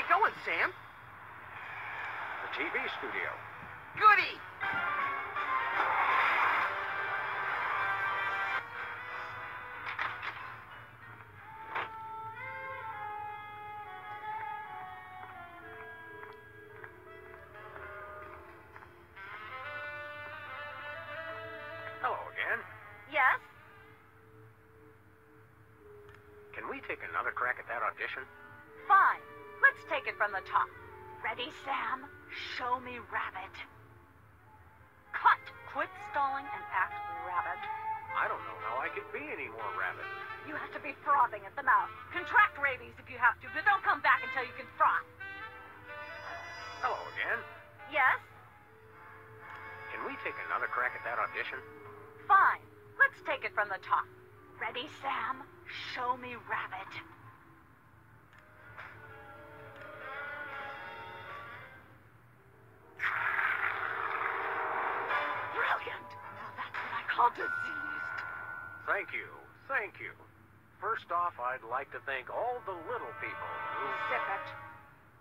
we going, Sam? The TV studio. Goody! Hello again. Yes? Can we take another crack at that audition? Fine. Let's take it from the top. Ready, Sam? Show me rabbit. Cut! Quit stalling and act rabbit. I don't know how I could be any more rabbit. You have to be frothing at the mouth. Contract rabies if you have to, but don't come back until you can froth. Hello again. Yes? Can we take another crack at that audition? Fine. Let's take it from the top. Ready, Sam? Show me rabbit. Brilliant! Now that's what I call diseased. Thank you. Thank you. First off, I'd like to thank all the little people who... Zip it.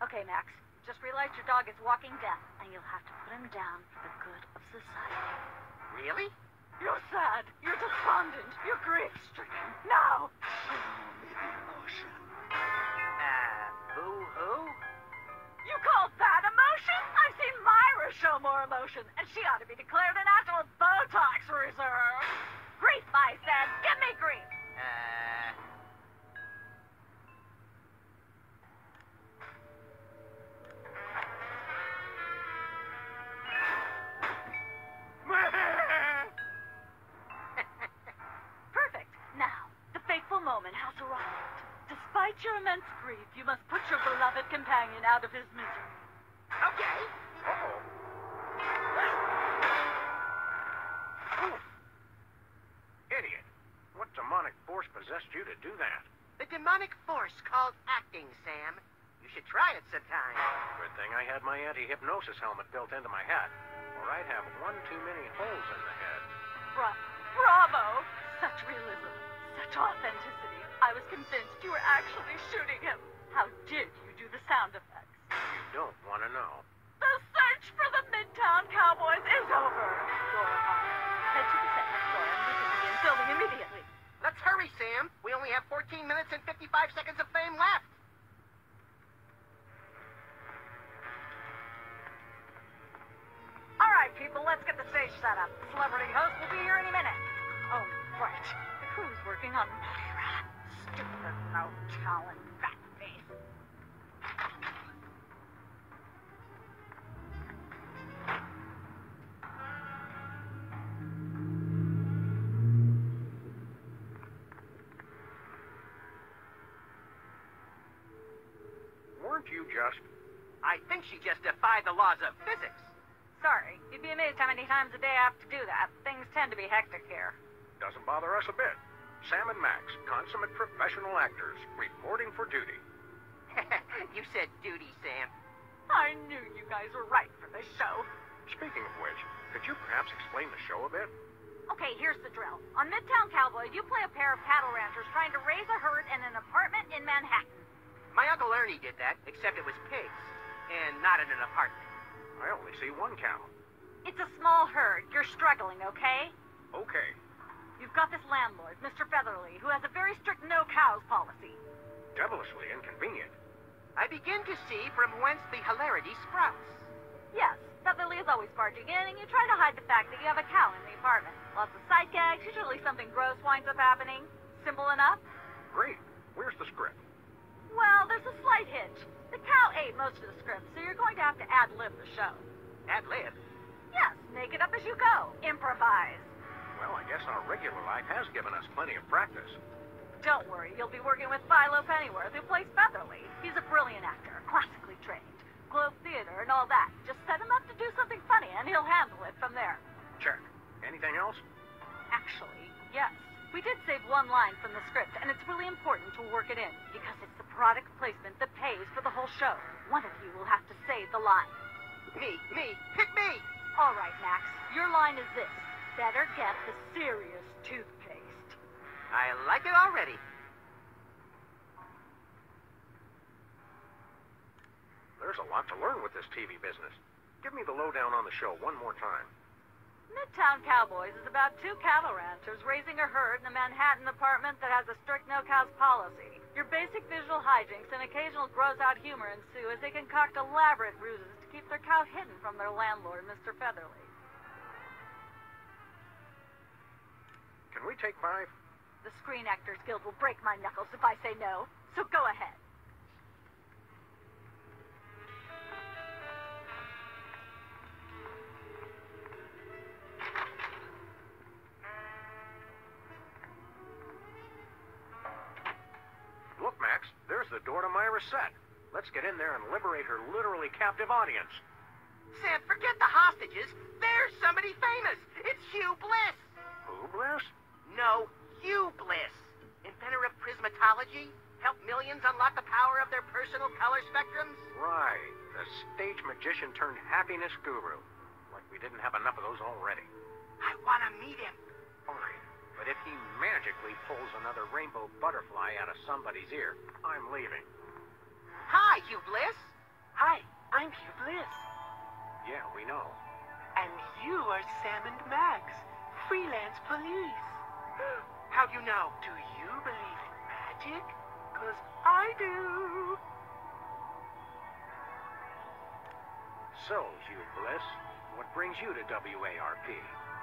Okay, Max. Just realize your dog is walking death, and you'll have to put him down for the good of society. Really? You're sad. You're despondent. You're grief-stricken. Now, show me the emotion. Boo-hoo? You call that emotion? I've seen Myra show more emotion, and she ought to be declared a national Botox reserve. Grief, I said. Give me grief. Perfect. Now, the fateful moment has arrived. Despite your immense grief, you must put your beloved companion out of his misery. Okay. Uh-oh. Idiot. What demonic force possessed you to do that? The demonic force called acting, Sam. You should try it sometime. Good thing I had my anti-hypnosis helmet built into my hat, or I'd have one too many holes in the head. Bravo! Such realism. Such authenticity. I was convinced you were actually shooting him. How did you do the sound effects? You don't want to know. The search for the Midtown Cowboys is over. You're hired. Head to the set next door and we can begin filming immediately. Let's hurry, Sam. We only have 14 minutes and 55 seconds of fame left. All right, people, let's get the stage set up. The celebrity host will be here any minute. Oh, right. The crew's working on Myra. Stupid, no talent, fat face. Weren't you just... I think she just defied the laws of physics. Sorry, you'd be amazed how many times a day I have to do that. Things tend to be hectic here. Doesn't bother us a bit. Sam and Max, consummate professional actors, reporting for duty. You said duty, Sam. I knew you guys were right for this show. Speaking of which, could you perhaps explain the show a bit? Okay, here's the drill. On Midtown Cowboy, you play a pair of cattle ranchers trying to raise a herd in an apartment in Manhattan. My Uncle Ernie did that, except it was pigs, and not in an apartment. I only see one cow. It's a small herd. You're struggling, okay? Okay. You've got this landlord, Mr. Featherly, who has a very strict no-cows policy. Devilishly inconvenient. I begin to see from whence the hilarity sprouts. Yes, Featherly is always barging in, and you try to hide the fact that you have a cow in the apartment. Lots of sight gags, usually something gross winds up happening. Simple enough? Great. Where's the script? Well, there's a slight hitch. The cow ate most of the script, so you're going to have to ad-lib the show. Ad-lib? Yes, make it up as you go. Improvise. Well, I guess our regular life has given us plenty of practice. Don't worry, you'll be working with Philo Pennyworth, who plays Featherly. He's a brilliant actor, classically trained. Globe Theater and all that. Just set him up to do something funny, and he'll handle it from there. Check. Anything else? Actually, yes. We did save one line from the script, and it's really important to work it in, because it's the product placement that pays for the whole show. One of you will have to say the line. Me, pick me! All right, Max. Your line is this. Better get the serious toothpaste. I like it already. there's a lot to learn with this TV business. Give me the lowdown on the show one more time. Midtown Cowboys is about two cattle ranchers raising a herd in a Manhattan apartment that has a strict no-cows policy. Your basic visual hijinks and occasional gross-out humor ensue as they concoct elaborate ruses to keep their cow hidden from their landlord, Mr. Featherly. Can we take 5? The Screen Actors Guild will break my knuckles if I say no, so go ahead. Look, Max, there's the door to Myra's set. Let's get in there and liberate her literally captive audience. Sam, forget the hostages. There's somebody famous. It's Hugh Bliss. Who, Bliss? No, Hugh Bliss. Inventor of prismatology. Helped millions unlock the power of their personal color spectrums. Right. The stage magician turned happiness guru. Like we didn't have enough of those already. I want to meet him. Fine. But if he magically pulls another rainbow butterfly out of somebody's ear, I'm leaving. Hi, Hugh Bliss. Hi, I'm Hugh Bliss. Yeah, we know. And you are Sam and Max, freelance police. How do you know? Do you believe in magic? 'Cause I do. So, Hugh Bliss, what brings you to WARP?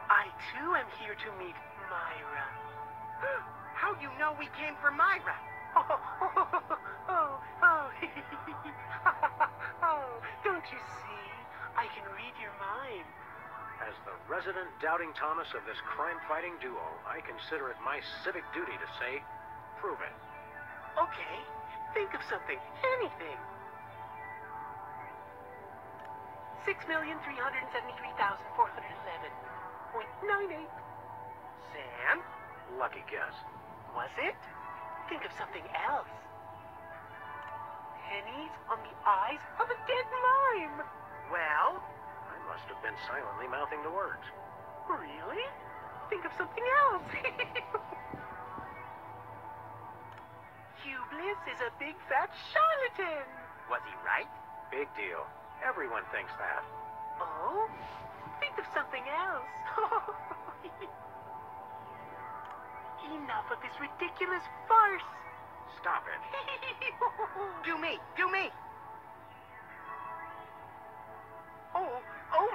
I too am here to meet Myra. How do you know we came for Myra? Oh, don't you see? I can read your mind. As the resident doubting Thomas of this crime-fighting duo, I consider it my civic duty to say, prove it. Okay, think of something, anything. 6,373,411.98. Sam? Lucky guess. Was it? Think of something else. Pennies on the eyes of a dead mime. Well? I must have been silently mouthing the words. Really? Think of something else. Hugh Bliss is a big fat charlatan. Was he right? Big deal. Everyone thinks that. Oh? Think of something else. Enough of this ridiculous farce. Stop it. Do me. Do me. Oh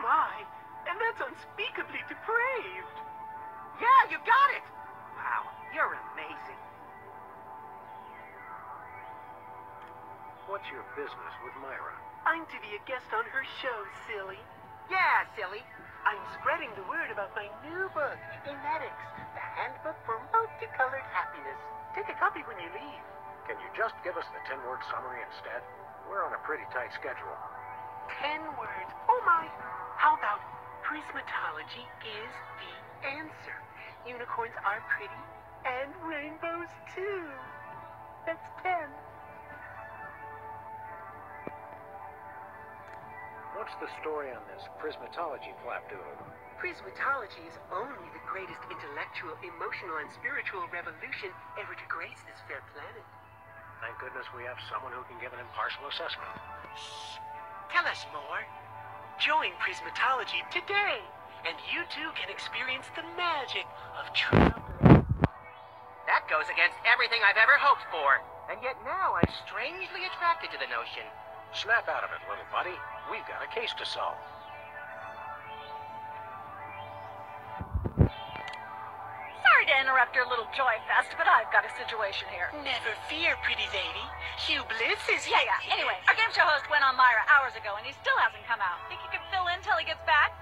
my. And that's unspeakably depraved. Yeah, you got it. Wow, you're amazing. What's your business with Myra? I'm to be a guest on her show, silly. Yeah, silly. I'm spreading the word about my new book, Emetics, the handbook for multicolored happiness. Take a copy when you leave. Can you just give us the 10-word summary instead? We're on a pretty tight schedule. 10 words. Oh my. How about prismatology is the answer. Unicorns are pretty, and rainbows too. That's 10. What's the story on this prismatology flapdoodle? Prismatology is only the greatest intellectual, emotional, and spiritual revolution ever to grace this fair planet. Thank goodness we have someone who can give an impartial assessment. Shh. Tell us more. Join Prismatology today, and you too can experience the magic of true love. That goes against everything I've ever hoped for. And yet now I'm strangely attracted to the notion. Snap out of it, little buddy. We've got a case to solve. Sorry to interrupt your little joy fest, but I've got a situation here. Never fear, pretty lady. Hugh Bliss is Yeah. Anyway, our game show host went on Myra hours ago, and he still hasn't come out. Think he could fill in till he gets back?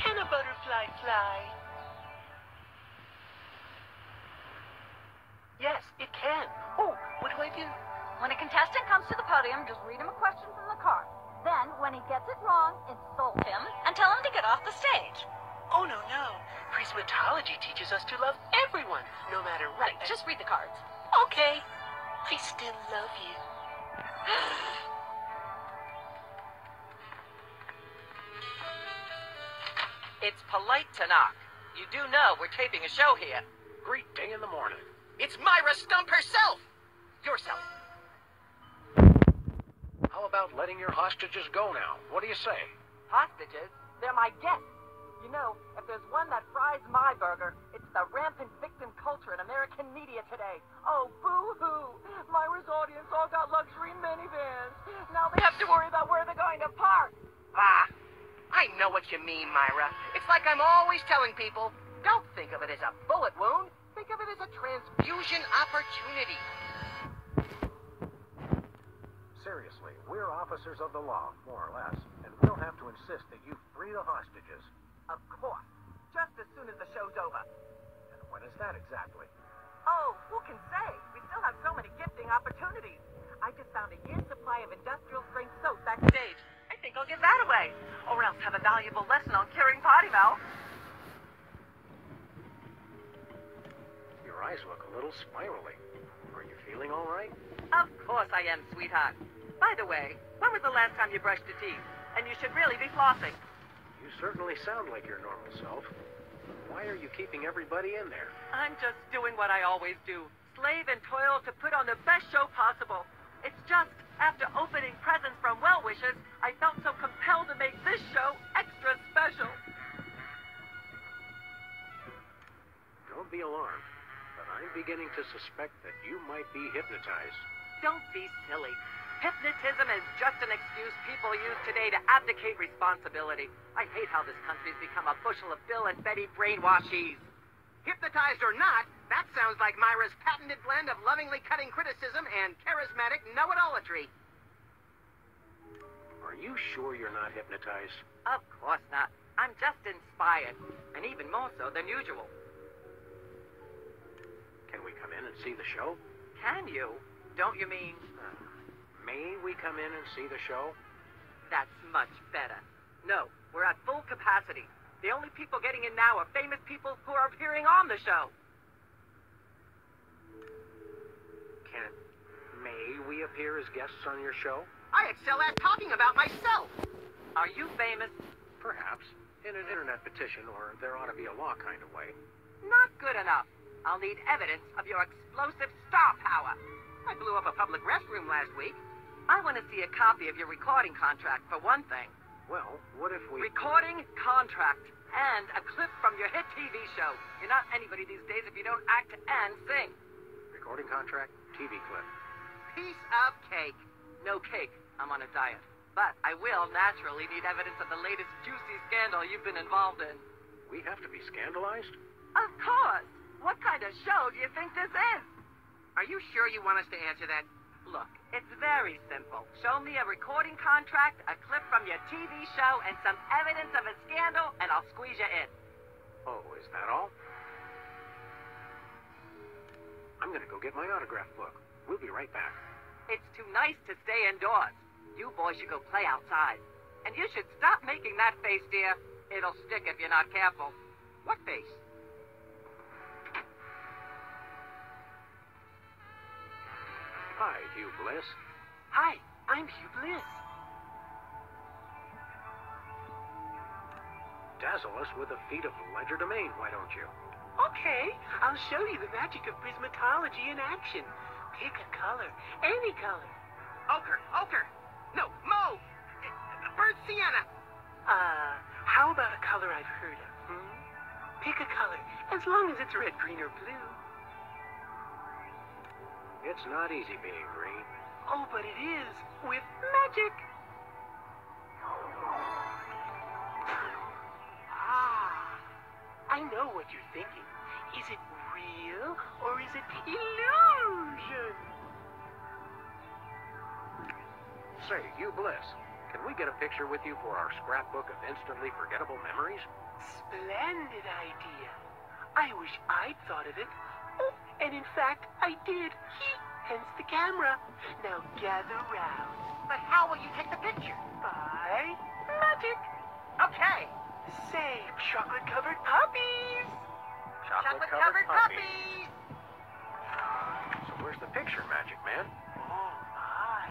Can a butterfly fly? Yes, it can. Oh, what do I do? When a contestant comes to the podium, just read him a question from the card. Then, when he gets it wrong, insult him and tell him to get off the stage. Oh, no. Prismatology teaches us to love everyone, no matter what. Right, just read the cards. Okay. I still love you. It's polite to knock. You do know we're taping a show here. Great day in the morning. It's Myra Stump herself. Yourself. Hello, How about letting your hostages go now? What do you say? Hostages? They're my guests. You know, if there's one that fries my burger, it's the rampant victim culture in American media today. Oh, boo-hoo. Myra's audience all got luxury minivans. Now they have to worry about where they're going to park. Ah, I know what you mean, Myra. It's like I'm always telling people, don't think of it as a bullet wound. Think of it as a transfusion opportunity. Seriously, we're officers of the law, more or less, and we'll have to insist that you free the hostages. Of course. Just as soon as the show's over. And when is that exactly? Oh, who can say? We still have so many gifting opportunities. I just found a year's supply of industrial-strength soap backstage. I think I'll give that away. Or else have a valuable lesson on curing potty mouth. Your eyes look a little spirally. Are you feeling all right? Of course I am, sweetheart. By the way, when was the last time you brushed your teeth? And you should really be flossing. You certainly sound like your normal self. Why are you keeping everybody in there? I'm just doing what I always do. Slave and toil to put on the best show possible. It's just, after opening presents from well-wishers, I felt so compelled to make this show extra special. Don't be alarmed, but I'm beginning to suspect that you might be hypnotized. Don't be silly. Hypnotism is just an excuse people use today to abdicate responsibility. I hate how this country's become a bushel of Bill and Betty brainwashies. Hypnotized or not, that sounds like Myra's patented blend of lovingly cutting criticism and charismatic know-it-allatry. Are you sure you're not hypnotized? Of course not. I'm just inspired, and even more so than usual. Can we come in and see the show? Can you? Don't you mean... May we come in and see the show? That's much better. No, we're at full capacity. The only people getting in now are famous people who are appearing on the show. May we appear as guests on your show? I excel at talking about myself. Are you famous? Perhaps. In an internet petition, or there ought to be a law kind of way. Not good enough. I'll need evidence of your explosive star power. I blew up a public restroom last week. I want to see a copy of your recording contract, for one thing. Well, what if we... Recording contract. And a clip from your hit TV show. You're not anybody these days if you don't act and sing. Recording contract, TV clip. Piece of cake. No cake. I'm on a diet. But I will naturally need evidence of the latest juicy scandal you've been involved in. We have to be scandalized? Of course. What kind of show do you think this is? Are you sure you want us to answer that? Look, it's very simple. Show me a recording contract, a clip from your TV show, and some evidence of a scandal, and I'll squeeze you in. Oh, is that all? I'm gonna go get my autograph book. We'll be right back. It's too nice to stay indoors. You boys should go play outside. And you should stop making that face, dear. It'll stick if you're not careful. What face? Hi, Hugh Bliss. Hi, I'm Hugh Bliss. Dazzle us with a feat of legerdemain, why don't you? Okay, I'll show you the magic of prismatology in action. Pick a color, any color. Ochre. No, mauve. Burnt sienna. How about a color I've heard of, Pick a color, as long as it's red, green, or blue. It's not easy being green. Oh, but it is, with magic. I know what you're thinking. Is it real, or is it illusion? Say, Hugh Bliss, can we get a picture with you for our scrapbook of instantly forgettable memories? Splendid idea. I wish I'd thought of it. Oh, and in fact, I did. Hence the camera. Now gather round. But how will you take the picture? By magic. Okay. Say, chocolate-covered puppies. Chocolate-covered puppies. So where's the picture, Magic Man? Oh, my.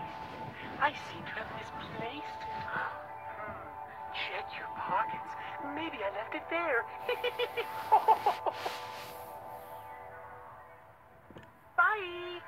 I seem to have misplaced it. Check your pockets. Maybe I left it there. Bye.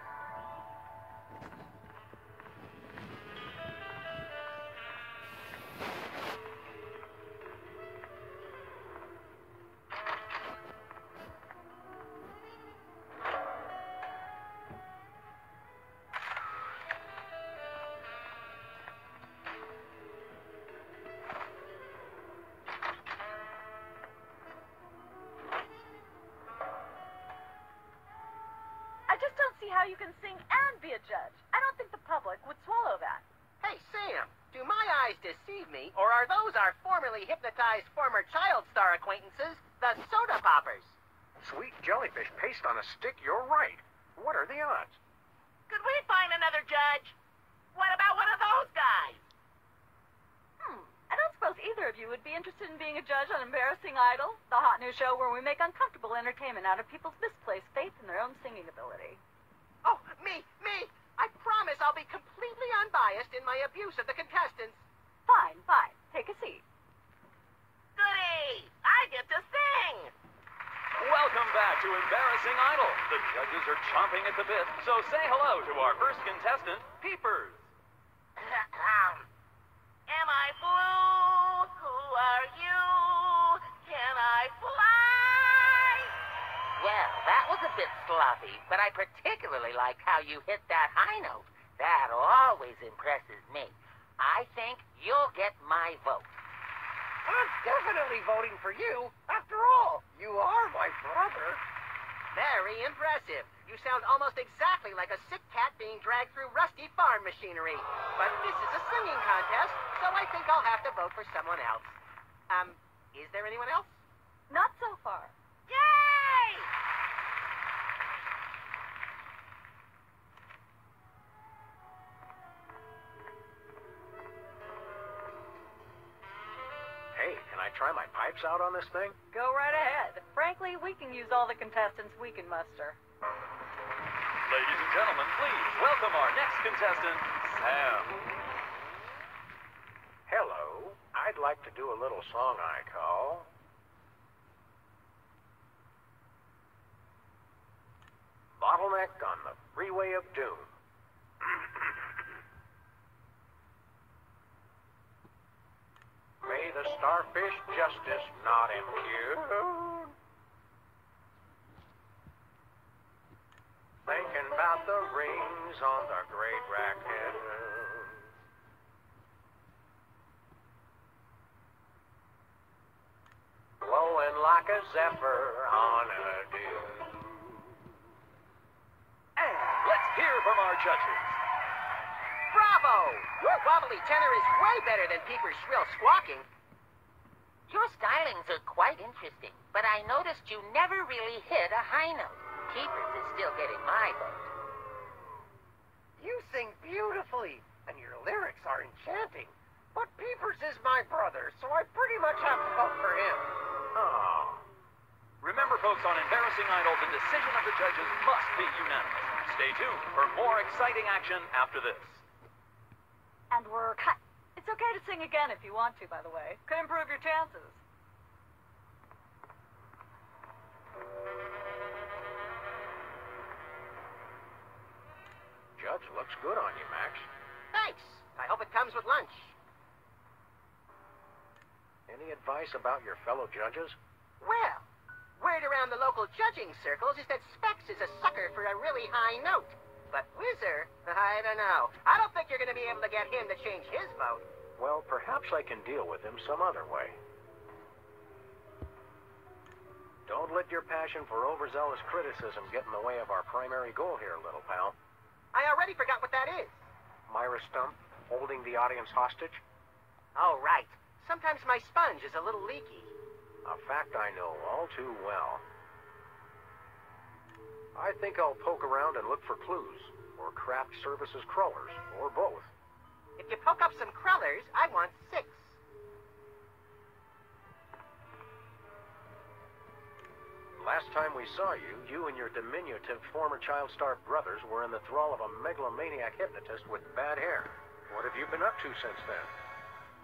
see how you can sing and be a judge. I don't think the public would swallow that. Hey, Sam, do my eyes deceive me, or are those our formerly hypnotized former child star acquaintances, the soda poppers? Sweet jellyfish paste on a stick, you're right. What are the odds? Could we find another judge? What about one of those guys? I don't suppose either of you would be interested in being a judge on Embarrassing Idol, the hot new show where we make uncomfortable entertainment out of people's misplaced faith in their own singing ability. Oh, me! I promise I'll be completely unbiased in my abuse of the contestants. Fine. Take a seat. Goody! I get to sing! Welcome back to Embarrassing Idol. The judges are chomping at the bit, so say hello to our first contestant, Peepers. Am I blue? Who are you? Can I fly? Well, that was a bit sloppy, but I particularly like how you hit that high note. That always impresses me. I think you'll get my vote. I'm definitely voting for you. After all, you are my brother. Very impressive. You sound almost exactly like a sick cat being dragged through rusty farm machinery. But this is a singing contest, so I think I'll have to vote for someone else. Is there anyone else? Not so far. Yay! Hey, can I try my pipes out on this thing? Go right ahead. Frankly, we can use all the contestants we can muster. Ladies and gentlemen, please welcome our next contestant, Sam. Hello. I'd like to do a little song I call Bottleneck on the Freeway of Doom. May the starfish justice not impugn. Thinking about the rings on the great raccoon. Blowing like a zephyr on a dune. And let's hear from our judges. Bravo! Your wobbly tenor is way better than Peeper's shrill squawking. Your stylings are quite interesting, but I noticed you never really hit a high note. Peepers is still getting my vote. You sing beautifully, and your lyrics are enchanting. But Peepers is my brother, so I pretty much have to vote for him. Oh. Remember, folks, on Embarrassing Idol, the decision of the judges must be unanimous. Stay tuned for more exciting action after this. And we're cut. It's okay to sing again if you want to, by the way. Could improve your chances. Judge looks good on you, Max. Thanks. I hope it comes with lunch. Any advice about your fellow judges? Well, word around the local judging circles is that Specs is a sucker for a really high note. But Whizzer, I don't know. I don't think you're going to be able to get him to change his vote. Well, perhaps I can deal with him some other way. Don't let your passion for overzealous criticism get in the way of our primary goal here, little pal. I already forgot what that is. Myra Stump, holding the audience hostage? Oh, right. Sometimes my sponge is a little leaky. A fact I know all too well. I think I'll poke around and look for clues, or craft services crawlers, or both. If you poke up some crullers, I want 6. Last time we saw you, you and your diminutive former child star brothers were in the thrall of a megalomaniac hypnotist with bad hair. What have you been up to since then?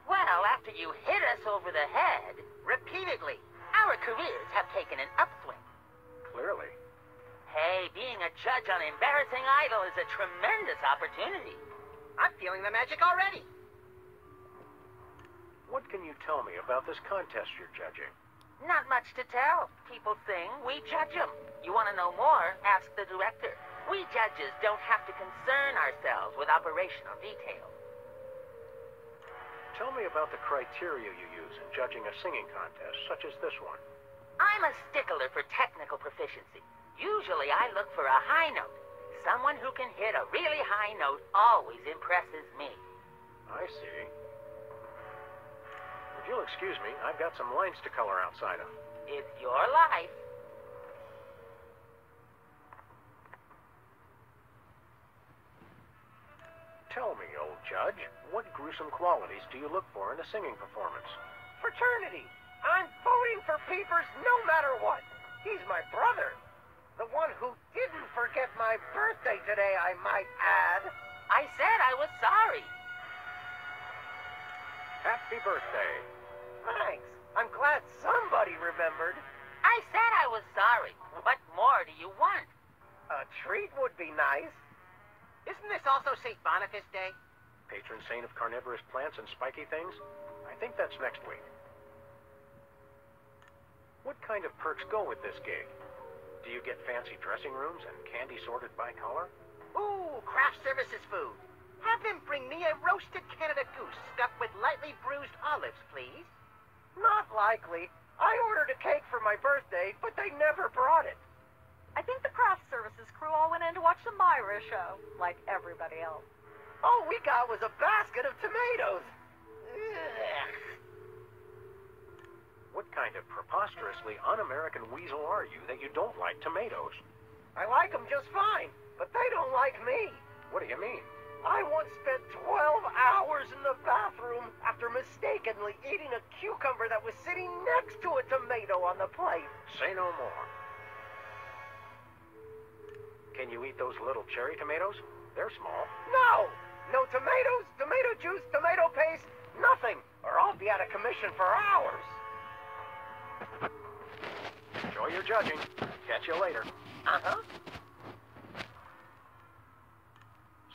Well, after you hit us over the head, repeatedly, our careers have taken an upswing. Clearly. Hey, being a judge on Embarrassing Idol is a tremendous opportunity. I'm feeling the magic already. What can you tell me about this contest you're judging? Not much to tell. People sing, we judge them. You want to know more? Ask the director. We judges don't have to concern ourselves with operational details. Tell me about the criteria you use in judging a singing contest, such as this one. I'm a stickler for technical proficiency. Usually I look for a high note. Someone who can hit a really high note always impresses me. I see. If you'll excuse me, I've got some lines to color outside of. It's your life. Tell me, old judge, what gruesome qualities do you look for in a singing performance? Fraternity. I'm voting for Peepers no matter what. He's my brother. The one who didn't forget my birthday today, I might add. I said I was sorry. Happy birthday. Thanks. I'm glad somebody remembered. I said I was sorry. What more do you want? A treat would be nice. Isn't this also St. Boniface Day? Patron saint of carnivorous plants and spiky things? I think that's next week. What kind of perks go with this gig? Do you get fancy dressing rooms and candy sorted by color? Ooh, craft services food. Have them bring me a roasted Canada goose stuffed with lightly bruised olives, please. Not likely. I ordered a cake for my birthday, but they never brought it. I think the craft services crew all went in to watch the Myra show, like everybody else. All we got was a basket of tomatoes. Ugh. What kind of preposterously un-American weasel are you that you don't like tomatoes? I like them just fine, but they don't like me. What do you mean? I once spent 12 hours in the bathroom after mistakenly eating a cucumber that was sitting next to a tomato on the plate. Say no more. Can you eat those little cherry tomatoes? They're small. No! No tomatoes, tomato juice, tomato paste, nothing, or I'll be out of commission for hours. Enjoy your judging. Catch you later. Uh-huh.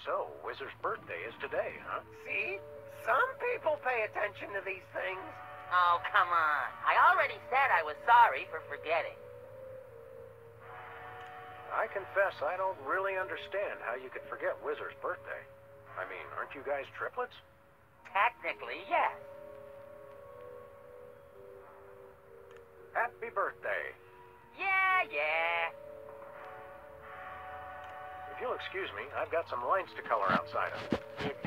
So, Whizzer's birthday is today, huh? See? Some people pay attention to these things. Oh, come on. I already said I was sorry for forgetting. I confess I don't really understand how you could forget Whizzer's birthday. I mean, aren't you guys triplets? Technically, yes. Happy birthday. Yeah. If you'll excuse me, I've got some lines to color outside of. It's